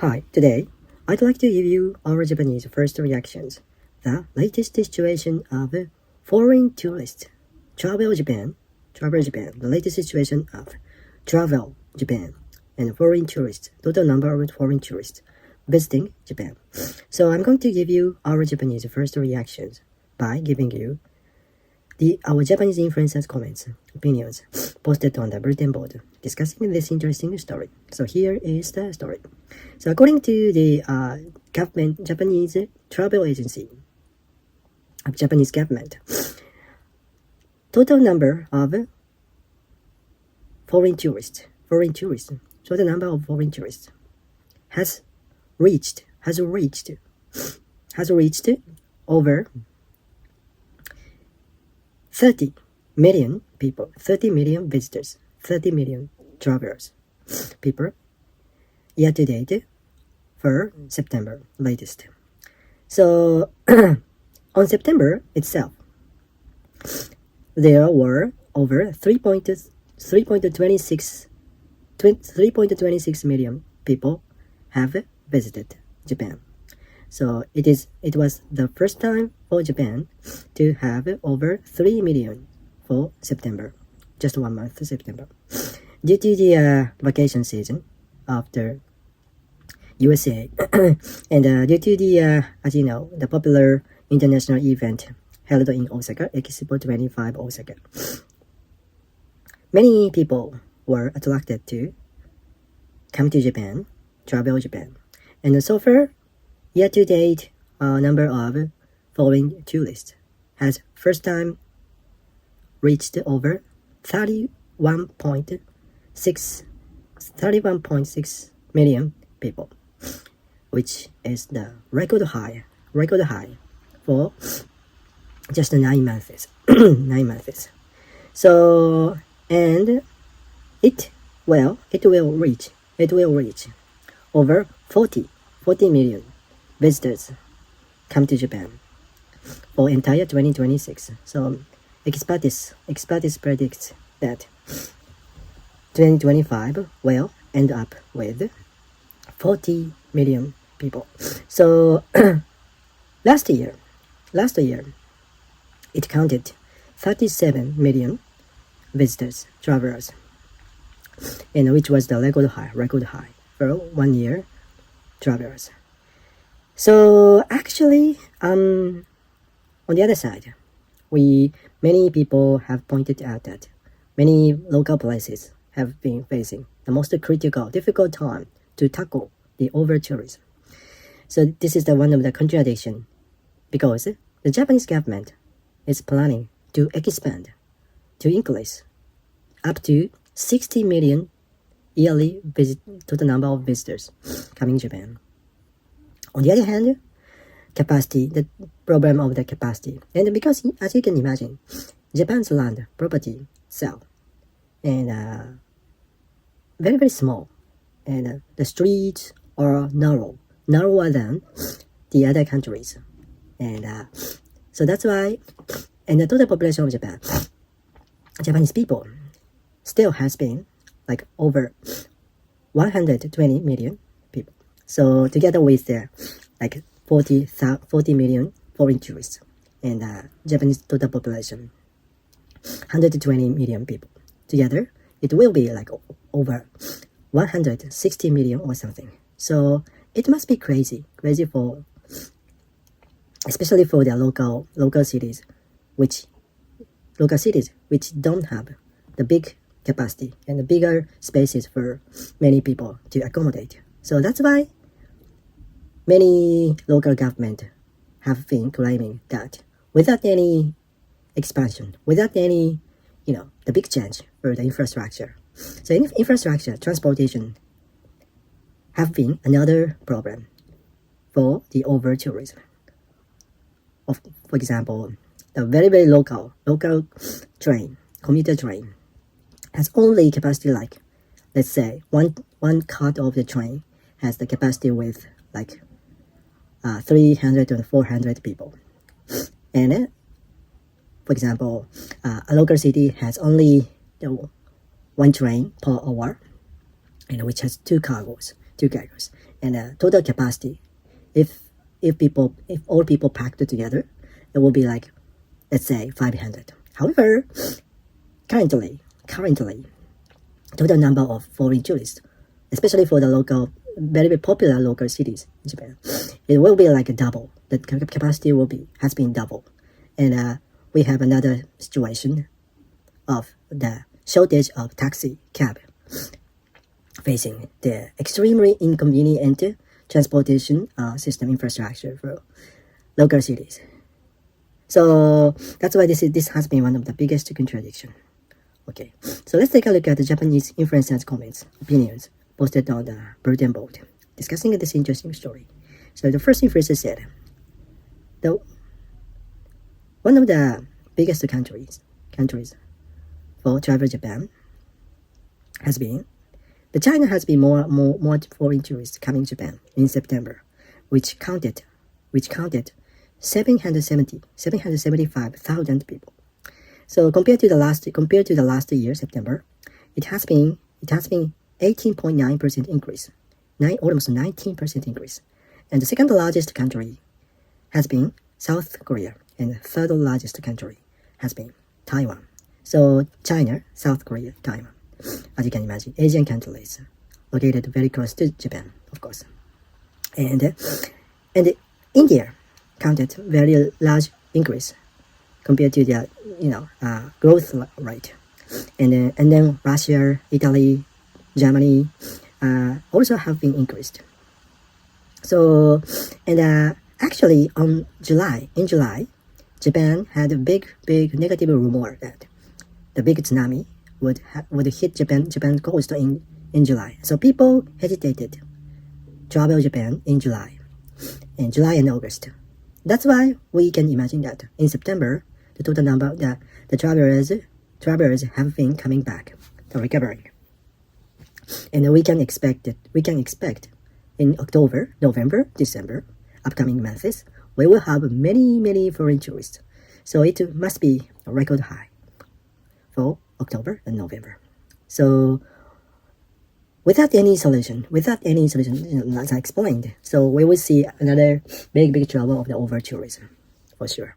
Hi, today I'd like to give you our Japanese first reactions. The latest situation of foreign tourists. Travel Japan, the latest situation of travel Japan and foreign tourists, total number of foreign tourists visiting Japan. So I'm going to give you our Japanese first reactions by giving you our Japanese influencers' comments, opinions, posted on the bulletin board discussing this interesting story. So here is the story. So according to the Japanese travel agency of Japanese government, total number of foreign tourists, total number of foreign tourists has reached over 30 million people, 30 million visitors, 30 million travelers, people, year to date for September latest. So on September itself, there were over 3.26 million people have visited Japan. So it was the first time for Japan to have over 3 million for September, just 1 month September, due to the vacation season after USA and due to the as you know, the popular international event held in Osaka, Expo 25 Osaka. Many people were attracted to come to Japan, travel Japan, and so far, year-to-date number of foreign tourists has first time reached over 31.6 million people, which is the record high for just 9 months. 9 months. So, and it will reach over 40 million visitors come to Japan for entire 2026. So experts predict that 2025 will end up with 40 million people. So last year it counted 37 million visitors, travelers, and which was the record high for 1 year travelers. So actually, on the other side, many people have pointed out that many local places have been facing the most difficult time to tackle the overtourism. So this is one of the contradiction, because the Japanese government is planning to increase up to 60 million yearly total number of visitors coming to Japan. On the other hand, the problem of the capacity, and because as you can imagine, Japan's land property sell and very, very small, and the streets are narrower than the other countries, and so that's why, and the total population of Japanese people still has been like over 120 million people. So together with the like 40 million foreign tourists and Japanese total population 120 million people, together it will be like over 160 million or something. So it must be crazy for, especially for the local cities which don't have the big capacity and the bigger spaces for many people to accommodate. So that's why many local government have been claiming that without any expansion, without any, the big change for the infrastructure. So infrastructure, transportation have been another problem for the over-tourism. For example, the very, very local train, commuter train, has only capacity like, let's say, one cut of the train has the capacity with like 300 to 400 people. And for example, a local city has only one train per hour, and which has two cargos, And total capacity, if all people packed together, it will be like, let's say 500. However, currently, total number of foreign tourists, especially for the local, very popular local cities in Japan, it will be like a double. The capacity has been double, and we have another situation of the shortage of taxi cab, facing the extremely inconvenient transportation system infrastructure for local cities. So that's why this has been one of the biggest contradiction. Okay, so let's take a look at the Japanese influencers' comments, opinions posted on the bulletin board, discussing this interesting story. So the first influencer said, one of the biggest countries for travel Japan has been China has been more foreign tourists coming to Japan in September, which counted 775,000 people. So compared to the last year, September, it has been 18.9% increase, almost 19% increase. And the second largest country has been South Korea, and the third largest country has been Taiwan. So China, South Korea, Taiwan. As you can imagine, Asian countries located very close to Japan, of course. And India counted very large increase compared to the growth rate. And then Russia, Italy, Germany also have been increased. So, and actually in July, Japan had a big negative rumor that the big tsunami would hit Japan coast in July. So people hesitated to travel Japan in July and August. That's why we can imagine that in September, the total number the travelers have been coming back, recovering. And we can expect in October, November, December, upcoming months, we will have many foreign tourists. So it must be a record high for October and November. So without any solution, as I explained, so we will see another big trouble of the over tourism for sure.